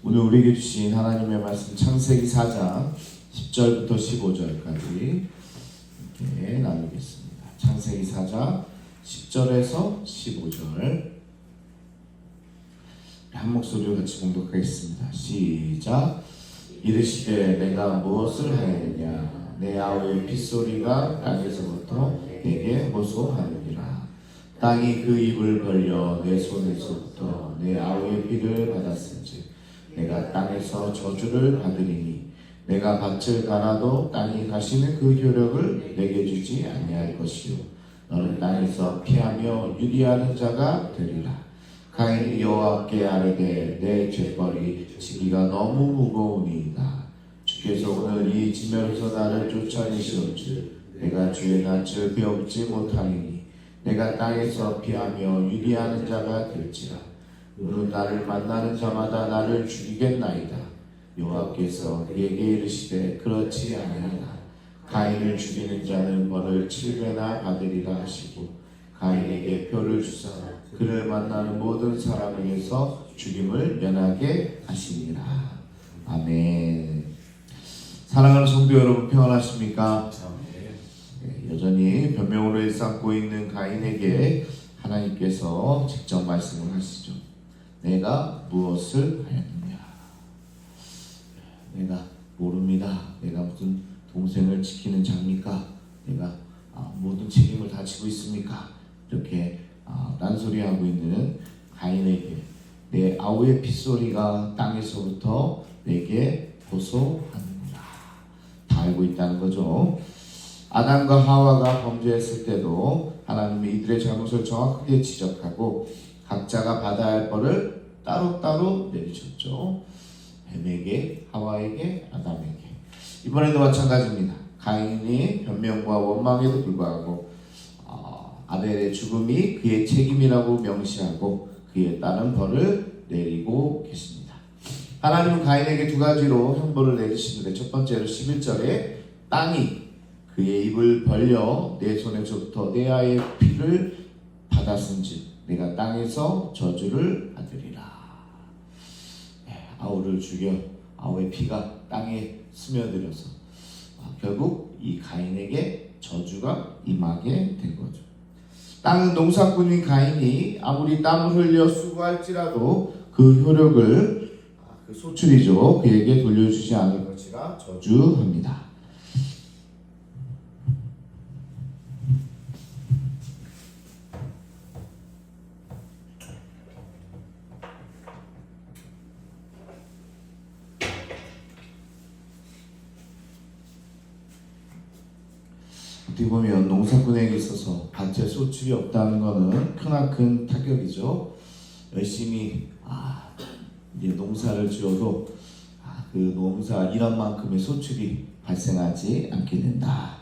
오늘 우리에게 주신 하나님의 말씀 창세기 4장 10절부터 15절까지 이렇게 나누겠습니다. 창세기 4장 10절에서 15절 한 목소리로 같이 봉독하겠습니다. 시작. 이르시되 내가 무엇을 하였느냐 내 아우의 핏소리가 땅에서부터 내게 호소하느니라. 땅이 그 입을 벌려 내 손에서부터 내 아우의 피를 받았은즉 내가 땅에서 저주를 받으리니 내가 밭을 갈아도 땅이 가시는 그 효력을 내게 주지 아니할 것이요 너는 땅에서 피하며 유리하는 자가 되리라. 가인이 여호와께 아뢰되 내 죄벌이 지기가 너무 무거우니이다. 주께서 오늘 이 지면에서 나를 쫓아내시온즉 내가 주의 낯을 배우지 못하리니 내가 땅에서 피하며 유리하는 자가 될지라. 너는 나를 만나는 자마다 나를 죽이겠나이다. 여호와께서 그에게 이르시되 그렇지 아니하다. 가인을 죽이는 자는 벌을 7배나 받으리라 하시고 가인에게 표를 주사 그를 만나는 모든 사람에게서 죽임을 면하게 하시니라. 아멘. 사랑하는 성도 여러분 평안하십니까? 여전히 변명으로 일삼고 있는 가인에게 하나님께서 직접 말씀을 하시죠. 내가 무엇을 하였느냐? 내가 모릅니다. 내가 무슨 동생을 지키는 자입니까? 내가 모든 책임을 다 지고 있습니까? 이렇게 딴소리하고 있는 가인에게 내 아우의 핏소리가 땅에서부터 내게 호소하느니라. 다 알고 있다는 거죠. 아담과 하와가 범죄했을 때도 하나님이 이들의 잘못을 정확하게 지적하고 각자가 받아야 할 벌을 따로따로 내리셨죠. 뱀에게, 하와에게, 아담에게. 이번에도 마찬가지입니다. 가인이 변명과 원망에도 불구하고 아벨의 죽음이 그의 책임이라고 명시하고 그에 따른 벌을 내리고 계십니다. 하나님은 가인에게 두 가지로 형벌을 내리시는데 첫 번째로 11절에 땅이 그의 입을 벌려 내 손에서부터 내 아이의 피를 받았은즉 내가 땅에서 저주를 받으리라. 아우를 죽여 아우의 피가 땅에 스며들어서 결국 이 가인에게 저주가 임하게 된 거죠. 땅은 농사꾼인 가인이 아무리 땀을 흘려 수고할지라도 그 효력을 그 소출이죠. 그에게 돌려주지 않을 것이라 저주합니다. 어떻게 보면 농사꾼에게 있어서 밭에 소출이 없다는 것은 크나큰 타격이죠. 열심히 이제 농사를 지어도 그 농사 일한 만큼의 소출이 발생하지 않게 된다.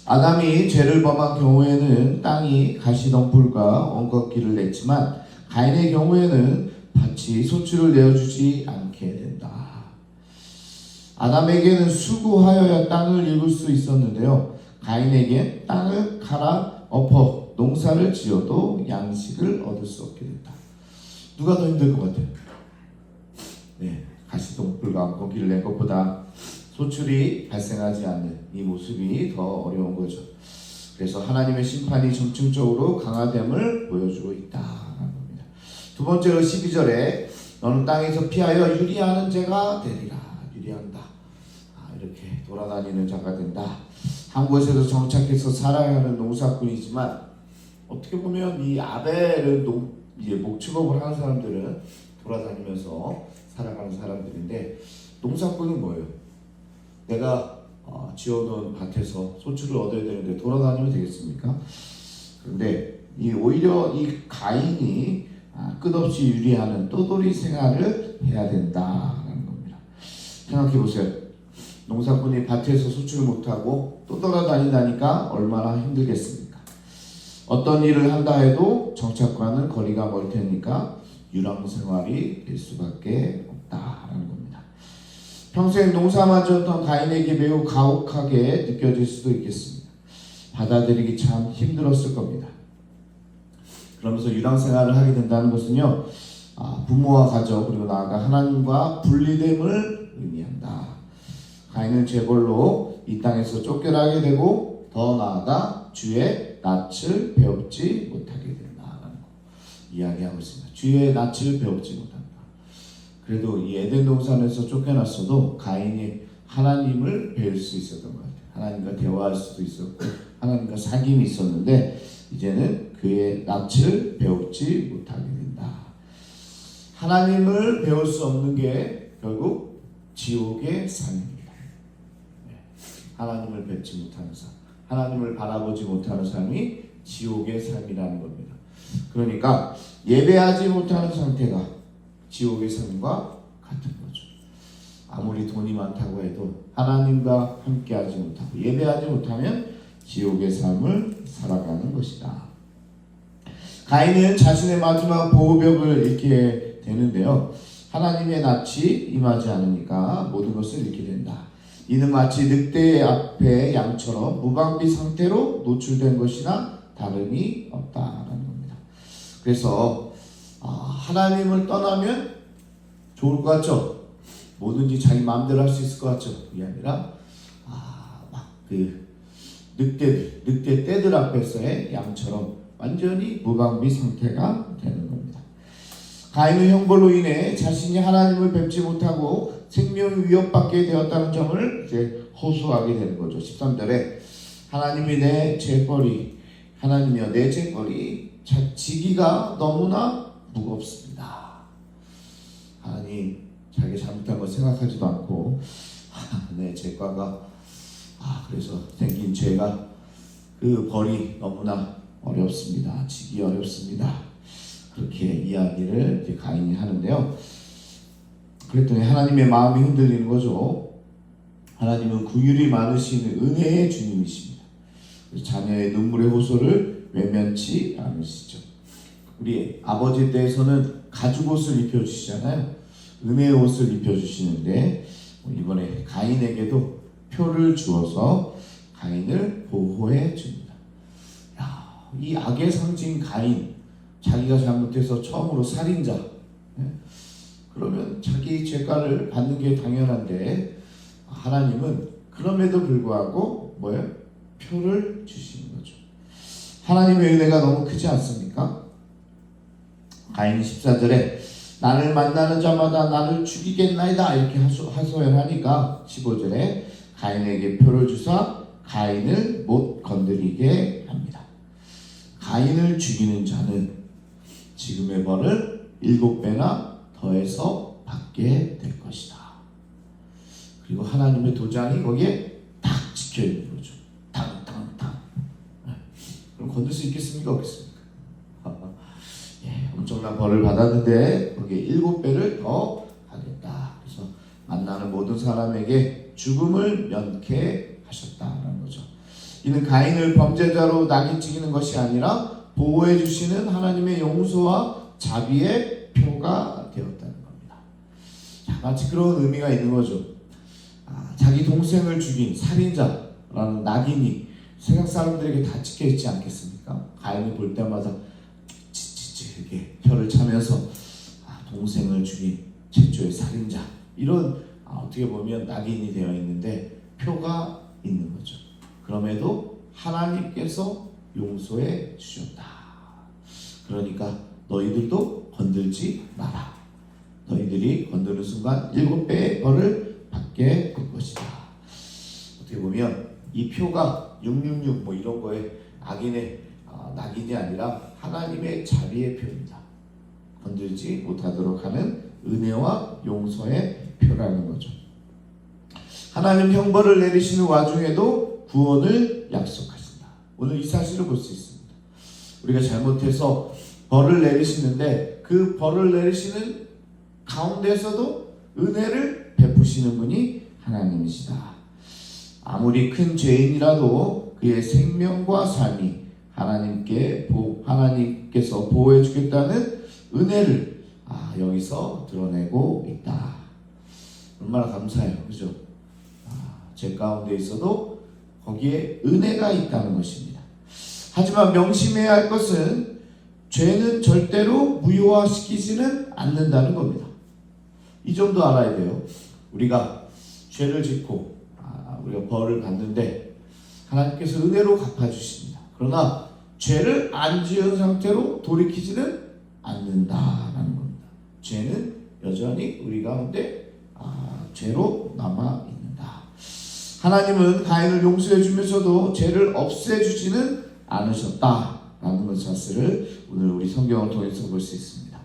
아담이 죄를 범한 경우에는 땅이 가시덤불과 엉겅퀴를 냈지만 가인의 경우에는 밭이 소출을 내어주지 않게 된다. 아담에게는 수고하여야 땅을 읽을 수 있었는데요. 가인에게 땅을 갈아 엎어 농사를 지어도 양식을 얻을 수 없게 된다. 누가 더 힘들 것 같아요? 가시덤불과 엉겅퀴를 낸 것보다 소출이 발생하지 않는 이 모습이 더 어려운 거죠. 그래서 하나님의 심판이 점층적으로 강화됨을 보여주고 있다는 겁니다. 두 번째로 12절에 너는 땅에서 피하여 유리하는 자가 되리라. 유리한다. 이렇게 돌아다니는 자가 된다. 한 곳에서 정착해서 살아야 하는 농사꾼이지만 어떻게 보면 이 아벨을 이제 목축업을 하는 사람들은 돌아다니면서 살아가는 사람들인데 농사꾼은 뭐예요? 내가 지어놓은 밭에서 소출을 얻어야 되는데 돌아다니면 되겠습니까? 그런데 오히려 이 가인이 끝없이 유리하는 떠돌이 생활을 해야 된다는 겁니다. 생각해 보세요. 농사꾼이 밭에서 소출을 못하고 또 돌아다니다니까 얼마나 힘들겠습니까? 어떤 일을 한다 해도 정착과는 거리가 멀 테니까 유랑생활이 될 수밖에 없다라는 겁니다. 평생 농사만 지었던 가인에게 매우 가혹하게 느껴질 수도 있겠습니다. 받아들이기 참 힘들었을 겁니다. 그러면서 유랑생활을 하게 된다는 것은요, 부모와 가족 그리고 나아가 하나님과 분리됨을 의미한다. 가인은 죄벌로 이 땅에서 쫓겨나게 되고 더 나아가 주의 낯을 배웁지 못하게 된다라는 거 이야기하고 있습니다. 주의 낯을 배웁지 못한다. 그래도 이 에덴 동산에서 쫓겨났어도 가인이 하나님을 배울 수 있었던 것 같아요. 하나님과 대화할 수도 있었고 하나님과 사귐이 있었는데 이제는 그의 낯을 배우지 못하게 된다. 하나님을 배울 수 없는 게 결국 지옥의 삶입니다. 하나님을 뵙지 못하는 삶, 하나님을 바라보지 못하는 삶이 지옥의 삶이라는 겁니다. 그러니까 예배하지 못하는 상태가 지옥의 삶과 같은 거죠. 아무리 돈이 많다고 해도 하나님과 함께하지 못하고 예배하지 못하면 지옥의 삶을 살아가는 것이다. 가인은 자신의 마지막 보호벽을 잃게 되는데요. 하나님의 낯이 임하지 않으니까 모든 것을 잃게 된다. 이는 마치 늑대 앞에 양처럼 무방비 상태로 노출된 것이나 다름이 없다라는 겁니다. 그래서 하나님을 떠나면 좋을 것 같죠? 뭐든지 자기 마음대로 할 수 있을 것 같죠? 그게 아니라 막 그 늑대 떼들 앞에서의 양처럼 완전히 무방비 상태가 되는 겁니다. 가인의 형벌로 인해 자신이 하나님을 뵙지 못하고 생명이 위협받게 되었다는 점을 이제 호소하게 되는 거죠. 13절에 하나님이 내 죄벌이 하나님이여 내 죄벌이 지기가 너무나 무겁습니다. 하나님 자기 잘못한 거 생각하지도 않고 내 죄과가 그래서 생긴 죄가 그 벌이 너무나 어렵습니다. 지기 어렵습니다. 그렇게 이야기를 이제 가인이 하는데요. 그랬더니 하나님의 마음이 흔들리는 거죠. 하나님은 긍휼이 많으신 은혜의 주님이십니다. 자녀의 눈물의 호소를 외면치 않으시죠. 우리 아버지 때에서는 가죽옷을 입혀주시잖아요. 은혜의 옷을 입혀주시는데 이번에 가인에게도 표를 주어서 가인을 보호해 줍니다. 이 악의 상징 가인, 자기가 잘못해서 처음으로 살인자, 그러면 자기 죄가를 받는 게 당연한데 하나님은 그럼에도 불구하고 뭐예요? 표를 주시는 거죠. 하나님의 은혜가 너무 크지 않습니까? 가인이 14절에 나를 만나는 자마다 나를 죽이겠나이다 이렇게 하소연하니까 15절에 가인에게 표를 주사 가인을 못 건드리게 합니다. 가인을 죽이는 자는 지금의 벌을 7배나 더해서 받게 될 것이다. 그리고 하나님의 도장이 거기에 딱 찍혀 있는 거죠. 탕탕탕. 그럼 건들 수 있겠습니까? 없겠습니까? 엄청난 벌을 받았는데 거기에 7배를 더 하겠다. 그래서 만나는 모든 사람에게 죽음을 면케하셨다는 거죠. 이는 가인을 범죄자로 낙인찍히는 것이 아니라 보호해 주시는 하나님의 용서와 자비의 표가 되었다는 겁니다. 마치 그런 의미가 있는 거죠. 자기 동생을 죽인 살인자라는 낙인이 세상 사람들에게 다 찍혀 있지 않겠습니까? 가인이 볼 때마다 이렇게 혀를 차면서 동생을 죽인 최초의 살인자 이런 어떻게 보면 낙인이 되어 있는데 표가 있는 거죠. 그럼에도 하나님께서 용서해 주셨다. 그러니까 너희들도 건들지 마라. 너희들이 건드는 순간 7배의 벌을 받게 될 것이다. 어떻게 보면 이 표가 666 뭐 이런 거에 악인의 낙인이 아니라 하나님의 자비의 표입니다. 건들지 못하도록 하는 은혜와 용서의 표라는 거죠. 하나님 형벌을 내리시는 와중에도 구원을 약속하신다. 오늘 이 사실을 볼 수 있습니다. 우리가 잘못해서 벌을 내리시는데 그 벌을 내리시는 가운데서도 은혜를 베푸시는 분이 하나님이시다. 아무리 큰 죄인이라도 그의 생명과 삶이 하나님께서 보호해 주겠다는 은혜를 여기서 드러내고 있다. 얼마나 감사해요. 그죠? 죄 가운데 있어도 거기에 은혜가 있다는 것입니다. 하지만 명심해야 할 것은 죄는 절대로 무효화시키지는 않는다는 겁니다. 이 점도 알아야 돼요. 우리가 죄를 짓고 우리가 벌을 받는데 하나님께서 은혜로 갚아주십니다. 그러나 죄를 안 지은 상태로 돌이키지는 않는다라는 겁니다. 죄는 여전히 우리 가운데 죄로 남아있는다. 하나님은 가인을 용서해 주면서도 죄를 없애주지는 않으셨다라는 것 자체를 오늘 우리 성경을 통해서 볼 수 있습니다.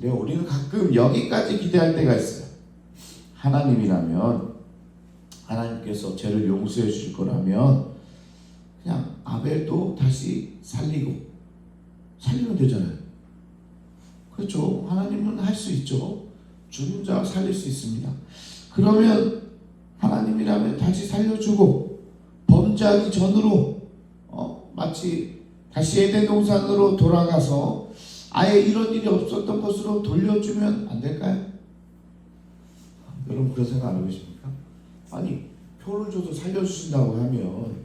근데 우리는 가끔 여기까지 기대할 때가 있어요. 하나님이라면, 하나님께서 죄를 용서해 주실 거라면 그냥 아벨도 다시 살리면 되잖아요. 그렇죠. 하나님은 할 수 있죠. 죽은 자 살릴 수 있습니다. 그러면 하나님이라면 다시 살려주고 범죄하기 전으로 마치 다시 에덴 동산으로 돌아가서 아예 이런 일이 없었던 것으로 돌려주면 안 될까요? 여러분 그런 생각 안 해보십니까? 아니 표를 줘도 살려주신다고 하면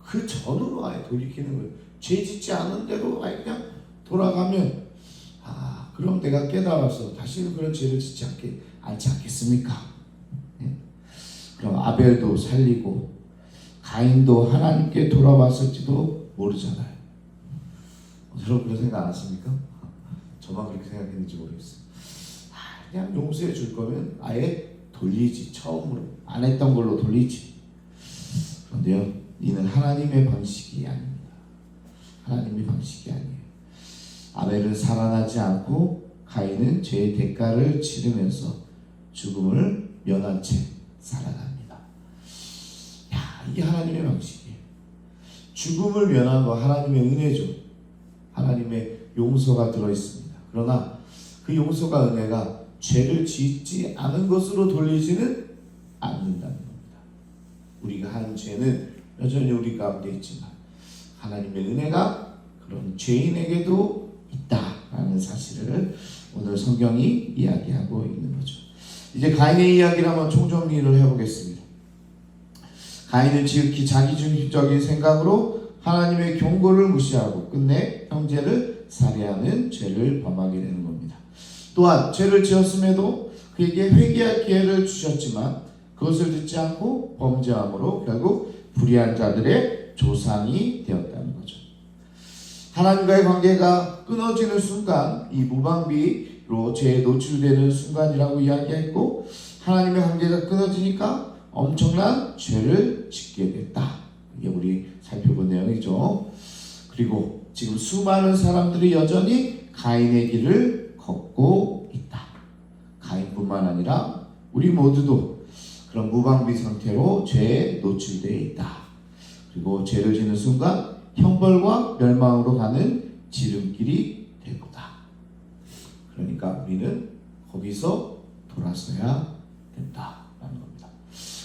그 전으로 아예 돌이키는 거예요. 죄 짓지 않은 대로 아예 그냥 돌아가면 그럼 내가 깨달아서 다시는 그런 죄를 짓지 않지 않겠습니까? 네? 그럼 아벨도 살리고 가인도 하나님께 돌아왔을지도 모르잖아요. 여러분 그런 생각 안 하십니까? 저만 그렇게 생각했는지 모르겠어요. 그냥 용서해 줄 거면 아예 돌리지. 처음으로 안 했던 걸로 돌리지. 그런데요, 이는 하나님의 방식이 아닙니다. 하나님의 방식이 아니에요. 아벨은 살아나지 않고 가인은 죄의 대가를 치르면서 죽음을 면한 채 살아납니다. 이게 하나님의 방식이에요. 죽음을 면한 거 하나님의 은혜죠. 하나님의 용서가 들어있습니다. 그러나 그 용서가 은혜가 죄를 짓지 않은 것으로 돌리지는 않는다는 겁니다. 우리가 한 죄는 여전히 우리 가운데 있지만 하나님의 은혜가 그런 죄인에게도 있다라는 사실을 오늘 성경이 이야기하고 있는 거죠. 이제 가인의 이야기를 한번 총정리를 해보겠습니다. 가인은 지극히 자기중심적인 생각으로 하나님의 경고를 무시하고 끝내 형제를 살해하는 죄를 범하게 되는 겁니다. 또한 죄를 지었음에도 그에게 회개할 기회를 주셨지만 그것을 듣지 않고 범죄함으로 결국 불의한 자들의 조상이 되었다는 거죠. 하나님과의 관계가 끊어지는 순간, 이 무방비로 죄에 노출되는 순간이라고 이야기했고, 하나님의 관계가 끊어지니까 엄청난 죄를 짓게 됐다. 이게 우리 살펴본 내용이죠. 그리고 지금 수많은 사람들이 여전히 가인의 길을 걷고 있다. 가인뿐만 아니라 우리 모두도 그런 무방비 상태로 죄에 노출되어 있다. 그리고 죄를 짓는 순간 형벌과 멸망으로 가는 지름길이 될 거다. 그러니까 우리는 거기서 돌아서야 된다라는 겁니다.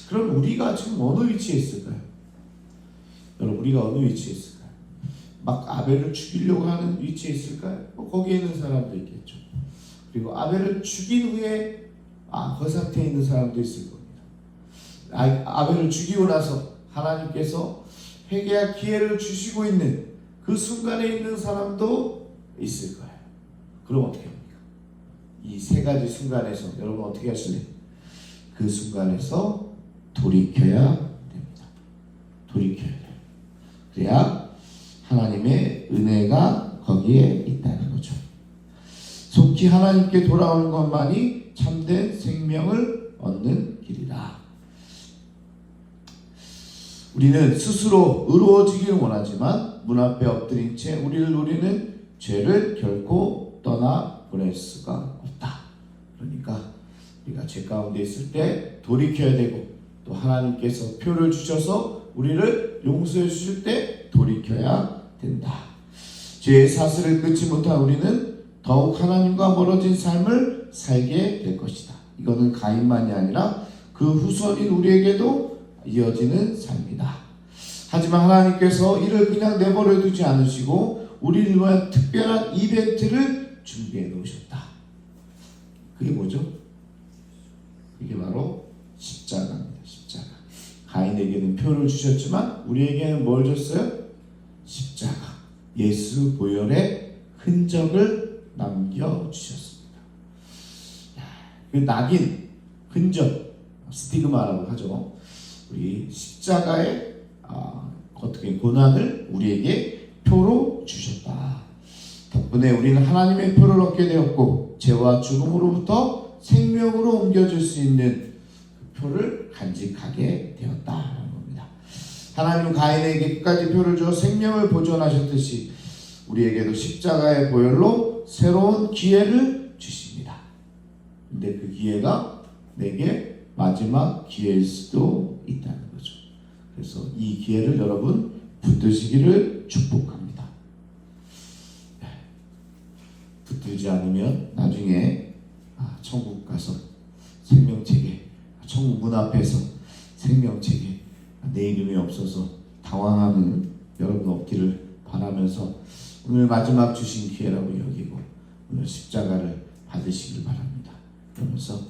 그럼 우리가 지금 어느 위치에 있을까요? 여러분 우리가 어느 위치에 있을까요? 막 아벨을 죽이려고 하는 위치에 있을까요? 거기에 있는 사람도 있겠죠. 그리고 아벨을 죽인 후에 그 상태에 있는 사람도 있을 겁니다. 아벨을 죽이고 나서 하나님께서 회개할 기회를 주시고 있는 그 순간에 있는 사람도 있을 거예요. 그럼 어떻게 합니까? 이 세 가지 순간에서 여러분 어떻게 하실래요? 그 순간에서 돌이켜야 됩니다. 돌이켜야 돼요. 그래야 하나님의 은혜가 거기에 있다는 거죠. 속히 하나님께 돌아오는 것만이 참된 생명을 얻는 길이다. 우리는 스스로 의로워지기를 원하지만 문 앞에 엎드린 채 우리를 노리는 죄를 결코 떠나보낼 수가 없다. 그러니까 우리가 죄 가운데 있을 때 돌이켜야 되고 또 하나님께서 표를 주셔서 우리를 용서해 주실 때 돌이켜야 된다. 죄의 사슬을 끊지 못한 우리는 더욱 하나님과 멀어진 삶을 살게 될 것이다. 이거는 가인만이 아니라 그 후손인 우리에게도 이어지는 삶이다. 하지만 하나님께서 이를 그냥 내버려 두지 않으시고 우리를 위한 특별한 이벤트를 준비해 놓으셨다. 그게 뭐죠? 그게 바로 십자가입니다. 십자가. 가인에게는 표를 주셨지만 우리에게는 뭘 줬어요? 십자가. 예수 보혈의 흔적을 남겨주셨습니다. 그 낙인, 흔적, 스티그마라고 하죠. 우리 십자가의 어떻게 고난을 우리에게 표로 주셨다. 덕분에 우리는 하나님의 표를 얻게 되었고 죄와 죽음으로부터 생명으로 옮겨질 수 있는 그 표를 간직하게 되었다는 겁니다. 하나님은 가인에게 끝까지 표를 주어 생명을 보존하셨듯이 우리에게도 십자가의 보혈로 새로운 기회를 주십니다. 근데 그 기회가 내게 마지막 기회일 수도 있다는 거죠. 그래서 이 기회를 여러분 붙드시기를 축복합니다. 붙들지 않으면 나중에 천국 가서 생명책에, 천국 문 앞에서 생명책에 내 이름이 없어서 당황하는 여러분 없기를 바라면서 오늘 마지막 주신 기회라고 여기고 오늘 십자가를 받으시길 바랍니다. 그러면서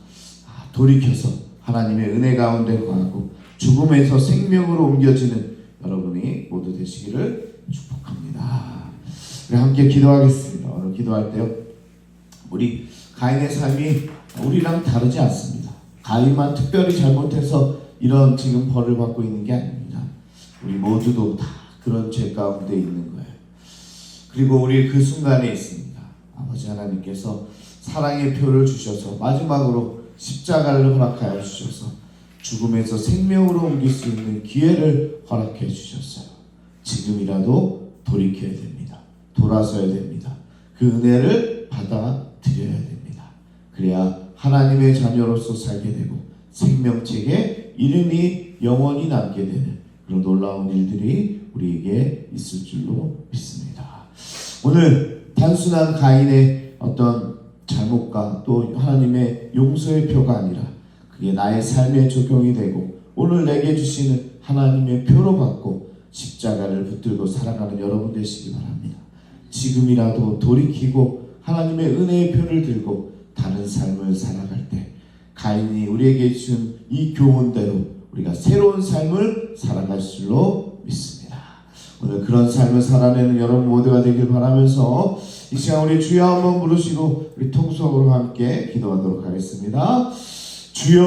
돌이켜서 하나님의 은혜 가운데 거하고 죽음에서 생명으로 옮겨지는 여러분이 모두 되시기를 축복합니다. 우리 함께 기도하겠습니다. 오늘 기도할 때요, 우리 가인의 삶이 우리랑 다르지 않습니다. 가인만 특별히 잘못해서 이런 지금 벌을 받고 있는 게 아닙니다. 우리 모두도 다 그런 죄 가운데 있는 거예요. 그리고 우리 그 순간에 있습니다. 아버지 하나님께서 사랑의 표를 주셔서 마지막으로 십자가를 허락하여 주셔서 죽음에서 생명으로 옮길 수 있는 기회를 허락해 주셨어요. 지금이라도 돌이켜야 됩니다. 돌아서야 됩니다. 그 은혜를 받아들여야 됩니다. 그래야 하나님의 자녀로서 살게 되고 생명책에 이름이 영원히 남게 되는 그런 놀라운 일들이 우리에게 있을 줄로 믿습니다. 오늘 단순한 가인의 어떤 잘못과 또 하나님의 용서의 표가 아니라 그게 나의 삶에 적용이 되고 오늘 내게 주시는 하나님의 표로 받고 십자가를 붙들고 살아가는 여러분 되시기 바랍니다. 지금이라도 돌이키고 하나님의 은혜의 표를 들고 다른 삶을 살아갈 때 가인이 우리에게 준 이 교훈대로 우리가 새로운 삶을 살아갈 줄로 믿습니다. 오늘 그런 삶을 살아내는 여러분 모두가 되길 바라면서 이 시간 우리 주여 한번 부르시고 우리 통수업으로 함께 기도하도록 하겠습니다. 주여